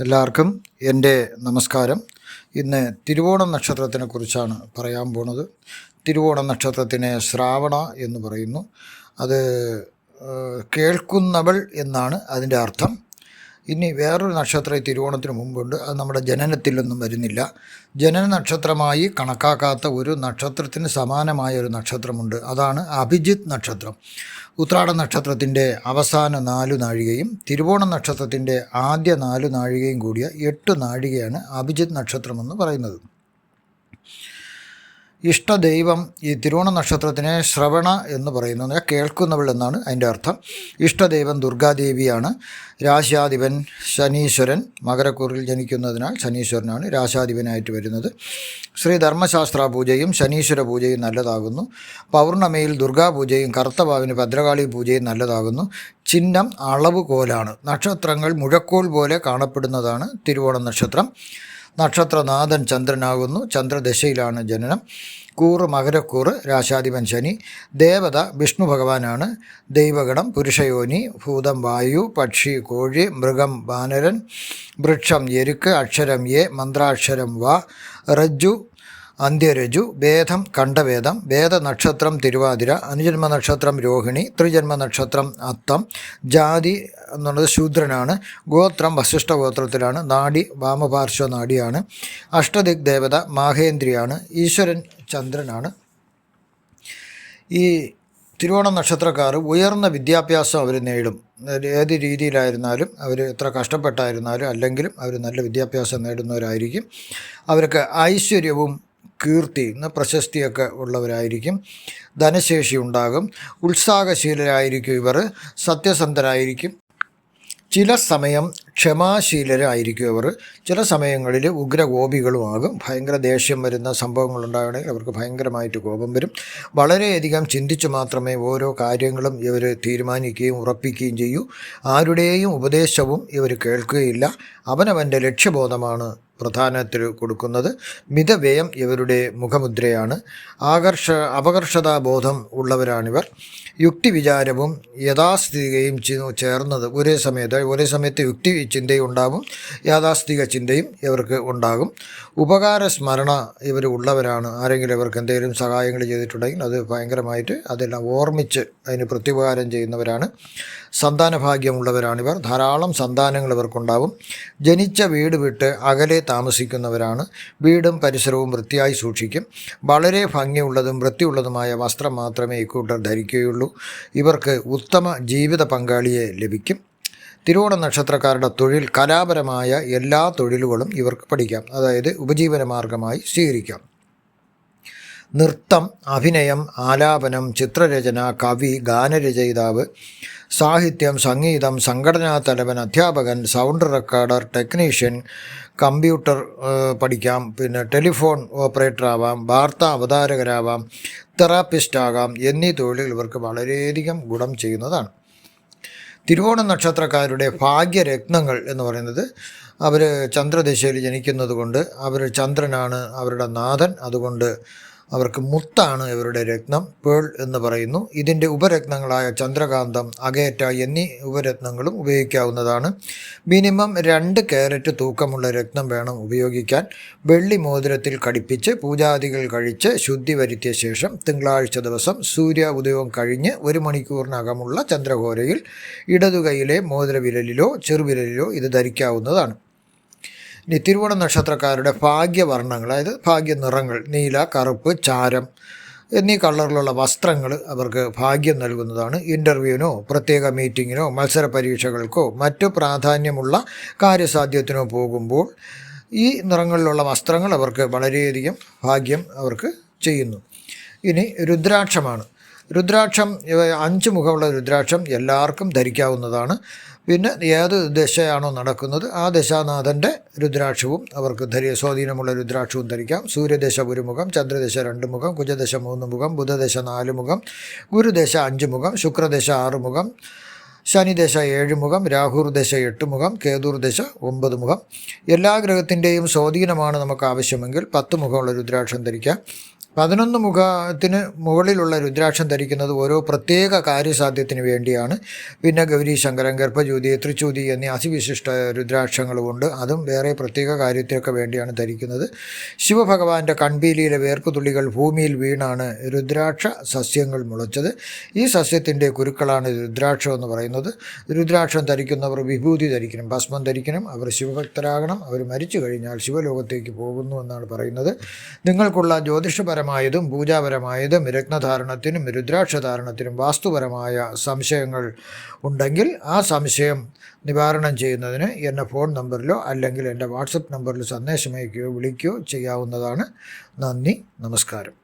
എല്ലാവർക്കും എൻ്റെ നമസ്കാരം. ഇന്ന് തിരുവോണം നക്ഷത്രത്തിനെക്കുറിച്ചാണ് പറയാൻ പോണത്. തിരുവോണം നക്ഷത്രത്തിനെ ശ്രാവണ എന്ന് പറയുന്നു. അത് കേൾക്കുന്നവൾ എന്നാണ് അതിൻ്റെ അർത്ഥം. ഇനി വേറൊരു നക്ഷത്രം തിരുവോണത്തിന് മുമ്പുണ്ട്. അത് നമ്മുടെ ജനനത്തിലൊന്നും വരുന്നില്ല. ജനന നക്ഷത്രമായി കണക്കാക്കാത്ത ഒരു നക്ഷത്രത്തിന് സമാനമായ ഒരു നക്ഷത്രമുണ്ട്. അതാണ് അഭിജിത്ത് നക്ഷത്രം. ഉത്രാട നക്ഷത്രത്തിൻ്റെ അവസാന 4 നാഴികയും തിരുവോണ നക്ഷത്രത്തിൻ്റെ ആദ്യ 4 നാഴികയും കൂടിയ 8 നാഴികയാണ് അഭിജിത്ത് നക്ഷത്രമെന്ന് പറയുന്നത്. ഇഷ്ടദൈവം ഈ തിരുവോണ നക്ഷത്രത്തിനെ ശ്രവണ എന്ന് പറയുന്നത് കേൾക്കുന്നവൾ എന്നാണ് അതിൻ്റെ അർത്ഥം. ഇഷ്ടദൈവം ദുർഗാദേവിയാണ്. രാശാധിപൻ ശനീശ്വരൻ. മകരക്കൂറിൽ ജനിക്കുന്നതിനാൽ ശനീശ്വരനാണ് രാശാധിപനായിട്ട് വരുന്നത്. ശ്രീ ധർമ്മശാസ്ത്ര പൂജയും ശനീശ്വര പൂജയും നല്ലതാകുന്നു. പൗർണമിയിൽ ദുർഗാപൂജയും കറുത്തവാവിന് ഭദ്രകാളി പൂജയും നല്ലതാകുന്നു. ചിഹ്നം അളവ് കോലാണ്. നക്ഷത്രങ്ങൾ മുഴക്കോൽ പോലെ കാണപ്പെടുന്നതാണ് തിരുവോണ നക്ഷത്രം. നക്ഷത്രനാഥൻ ചന്ദ്രനാകുന്നു. ചന്ദ്രദശയിലാണ് ജനനം. കൂറ് മകരക്കൂറ്. രാശാധിപൻ ശനി. ദേവത വിഷ്ണു ഭഗവാനാണ്. ദൈവഗണം പുരുഷയോനി. ഭൂതം വായു. പക്ഷി കോഴി. മൃഗം വാനരൻ. വൃക്ഷം എരുക്ക്. അക്ഷരം എ. മന്ത്രാക്ഷരം വ. രജ്ജു അന്ത്യരജു. വേദം കണ്ഠവേദം. വേദനക്ഷത്രം തിരുവാതിര. അനുജന്മ നക്ഷത്രം രോഹിണി. ത്രിജന്മ നക്ഷത്രം അത്തം. ജാതി എന്നുള്ളത് ശൂദ്രനാണ്. ഗോത്രം വസിഷ്ഠ ഗോത്രത്തിലാണ്. നാഡി വാമപാർശ്വ നാഡിയാണ്. അഷ്ടദിക് ദേവത മാഹേന്ദ്രിയാണ്. ഈശ്വരൻ ചന്ദ്രനാണ്. ഈ തിരുവോണ നക്ഷത്രക്കാർ ഉയർന്ന വിദ്യാഭ്യാസം അവർ നേടും. ഏത് രീതിയിലായിരുന്നാലും അവർ എത്ര കഷ്ടപ്പെട്ടായിരുന്നാലും അല്ലെങ്കിലും അവർ നല്ല വിദ്യാഭ്യാസം നേടുന്നവരായിരിക്കും. അവർക്ക് ഐശ്വര്യവും കീർത്തി പ്രശസ്തിയൊക്കെ ഉള്ളവരായിരിക്കും. ധനശേഷി ഉണ്ടാകും. ഉത്സാഹശീലരായിരിക്കും ഇവർ. സത്യസന്ധരായിരിക്കും. ചില സമയം ക്ഷമാശീലരായിരിക്കും അവർ. ചില സമയങ്ങളിൽ ഉഗ്രകോപികളുമാകും. ഭയങ്കര ദേഷ്യം വരുന്ന സംഭവങ്ങളുണ്ടാകണമെങ്കിൽ അവർക്ക് ഭയങ്കരമായിട്ട് കോപം വരും. വളരെയധികം ചിന്തിച്ച് മാത്രമേ ഓരോ കാര്യങ്ങളും ഇവർ തീരുമാനിക്കുകയും ഉറപ്പിക്കുകയും ചെയ്യൂ. ആരുടെയും ഉപദേശവും ഇവർ കേൾക്കുകയില്ല. അവനവൻ്റെ ലക്ഷ്യബോധമാണ് പ്രധാനത്തിൽ കൊടുക്കുന്നത്. മിതവ്യയം ഇവരുടെ മുഖമുദ്രയാണ്. അപകർഷതാബോധം ഉള്ളവരാണിവർ. യുക്തിവിചാരവും യഥാസ്ഥിതികയും ചേർന്നത് ഒരേ സമയത്ത് യുക്തി ചിന്തയും ഉണ്ടാകും. യാഥാസ്ഥിതിക ചിന്തയും ഇവർക്ക് ഉണ്ടാകും. ഉപകാര സ്മരണ ഇവർ ഉള്ളവരാണ്. ആരെങ്കിലും ഇവർക്ക് എന്തെങ്കിലും സഹായങ്ങൾ ചെയ്തിട്ടുണ്ടെങ്കിൽ അത് ഭയങ്കരമായിട്ട് അതെല്ലാം ഓർമ്മിച്ച് അതിന് പ്രത്യുപകാരം ചെയ്യുന്നവരാണ്. സന്താനഭാഗ്യമുള്ളവരാണിവർ. ധാരാളം സന്താനങ്ങൾ ഇവർക്കുണ്ടാവും. ജനിച്ച വീട് വിട്ട് അകലെ താമസിക്കുന്നവരാണ്. വീടും പരിസരവും വൃത്തിയായി സൂക്ഷിക്കും. വളരെ ഭംഗിയുള്ളതും വൃത്തിയുള്ളതുമായ വസ്ത്രം മാത്രമേ ഇക്കൂട്ടർ ധരിക്കുകയുള്ളൂ. ഇവർക്ക് ഉത്തമ ജീവിത പങ്കാളിയെ ലഭിക്കും. തിരുവോണ നക്ഷത്രക്കാരുടെ തൊഴിൽ കലാപരമായ എല്ലാ തൊഴിലുകളും ഇവർക്ക് പഠിക്കാം. അതായത് ഉപജീവനമാർഗമായി സ്വീകരിക്കാം. നൃത്തം, അഭിനയം, ആലാപനം, ചിത്രരചന, കവി, ഗാനരചയിതാവ്, സാഹിത്യം, സംഗീതം, സംഘടനാ തലവൻ, അധ്യാപകൻ, സൗണ്ട് റെക്കോർഡർ, ടെക്നീഷ്യൻ, കമ്പ്യൂട്ടർ പഠിക്കാം. പിന്നെ ടെലിഫോൺ ഓപ്പറേറ്റർ ആവാം. വാർത്താ അവതാരകരാവാം. തെറാപ്പിസ്റ്റ് ആകാം. എന്നീ തൊഴിലുകൾ ഇവർക്ക് വളരെയധികം ഗുണം ചെയ്യുന്നതാണ്. തിരുവോണ നക്ഷത്രക്കാരുടെ ഭാഗ്യരത്നങ്ങൾ എന്ന് പറയുന്നത് അവർ ചന്ദ്രദശയിൽ ജനിക്കുന്നത് കൊണ്ട് അവർ ചന്ദ്രനാണ് അവരുടെ നാഥൻ. അതുകൊണ്ട് അവർക്ക് മുത്താണ് ഇവരുടെ രത്നം. പേൾ എന്ന് പറയുന്നു. ഇതിൻ്റെ ഉപരത്നങ്ങളായ ചന്ദ്രകാന്തം, അഗേറ്റ എന്നീ ഉപരത്നങ്ങളും ഉപയോഗിക്കാവുന്നതാണ്. മിനിമം 2 കാരറ്റ് തൂക്കമുള്ള രത്നം വേണം ഉപയോഗിക്കാൻ. വെള്ളി മോതിരത്തിൽ ഘടിപ്പിച്ച് പൂജാദികൾ കഴിച്ച് ശുദ്ധി വരുത്തിയ ശേഷം തിങ്കളാഴ്ച ദിവസം സൂര്യ ഉദയം കഴിഞ്ഞ് 1 മണിക്കൂറിനകമുള്ള ചന്ദ്രഹോരയിൽ ഇടതുകൈയിലെ മോതിരവിരലിലോ ചെറുവിരലിലോ ഇത് ധരിക്കാവുന്നതാണ്. ഇനി തിരുവോണ നക്ഷത്രക്കാരുടെ ഭാഗ്യവർണ്ണങ്ങൾ, അതായത് ഭാഗ്യ നിറങ്ങൾ, നീല, കറുപ്പ്, ചാരം എന്നീ കളറിലുള്ള വസ്ത്രങ്ങൾ അവർക്ക് ഭാഗ്യം നൽകുന്നതാണ്. ഇൻ്റർവ്യൂവിനോ പ്രത്യേക മീറ്റിങ്ങിനോ മത്സര പരീക്ഷകൾക്കോ മറ്റു പ്രാധാന്യമുള്ള കാര്യസാധ്യത്തിനോ പോകുമ്പോൾ ഈ നിറങ്ങളിലുള്ള വസ്ത്രങ്ങൾ അവർക്ക് വളരെയധികം ഭാഗ്യം അവർക്ക് ചെയ്യുന്നു. ഇനി രുദ്രാക്ഷമാണ്. രുദ്രാക്ഷം 5 മുഖമുള്ള രുദ്രാക്ഷം എല്ലാവർക്കും ധരിക്കാവുന്നതാണ്. പിന്നെ ഏത് ദശയാണോ നടക്കുന്നത് ആ ദശാനാഥൻ്റെ രുദ്രാക്ഷവും അവർക്ക് സ്വാധീനമുള്ള രുദ്രാക്ഷവും ധരിക്കാം. സൂര്യദശ 1 മുഖം, ചന്ദ്രദശ 2 മുഖം, കുജദശ 3 മുഖം, ബുധദശ 4 മുഖം, ഗുരുദശ 5 മുഖം, ശുക്രദശ 6 മുഖം, ശനിദശ 7 മുഖം, രാഹുർദശ 8 മുഖം, കേതുർദശ 9 മുഖം. എല്ലാ ഗ്രഹത്തിൻ്റെയും സ്വാധീനമാണ് നമുക്ക് ആവശ്യമെങ്കിൽ 10 മുഖമുള്ള രുദ്രാക്ഷം ധരിക്കാം. 11 മുഖത്തിന് മുകളിലുള്ള രുദ്രാക്ഷം ധരിക്കുന്നത് ഓരോ പ്രത്യേക കാര്യസാധ്യത്തിന് വേണ്ടിയാണ്. പിന്നെ ഗൗരി ശങ്കരൻ, ഗർഭജ്യോതി, ത്രിച്യൂതി എന്നീ അതിവിശിഷ്ട രുദ്രാക്ഷങ്ങളുമുണ്ട്. അതും വേറെ പ്രത്യേക കാര്യത്തിനൊക്കെ വേണ്ടിയാണ് ധരിക്കുന്നത്. ശിവഭഗവാന്റെ കൺപീലിയിലെ വേർപ്പുതുള്ളികൾ ഭൂമിയിൽ വീണാണ് രുദ്രാക്ഷ സസ്യങ്ങൾ മുളച്ചത്. ഈ സസ്യത്തിൻ്റെ കുരുക്കളാണ് രുദ്രാക്ഷം എന്ന് പറയുന്നത്. രുദ്രാക്ഷം ധരിക്കുന്നവർ വിഭൂതി ധരിക്കണം, ഭസ്മം ധരിക്കണം, അവർ ശിവഭക്തരാകണം. അവർ മരിച്ചു കഴിഞ്ഞാൽ ശിവലോകത്തേക്ക് പോകുന്നു എന്നാണ് പറയുന്നത്. നിങ്ങൾക്കുള്ള ജ്യോതിഷപരമായതും പൂജാപരമായതും രത്നധാരണത്തിനും രുദ്രാക്ഷധാരണത്തിനും വാസ്തുപരമായ സംശയങ്ങൾ ഉണ്ടെങ്കിൽ ആ സംശയം നിവാരണം ചെയ്യുന്നതിന് എൻ്റെ ഫോൺ നമ്പറിലോ അല്ലെങ്കിൽ എൻ്റെ വാട്സപ്പ് നമ്പറിൽ സന്ദേശമയക്കുകയോ വിളിക്കുകയോ ചെയ്യാവുന്നതാണ്. നന്ദി, നമസ്കാരം.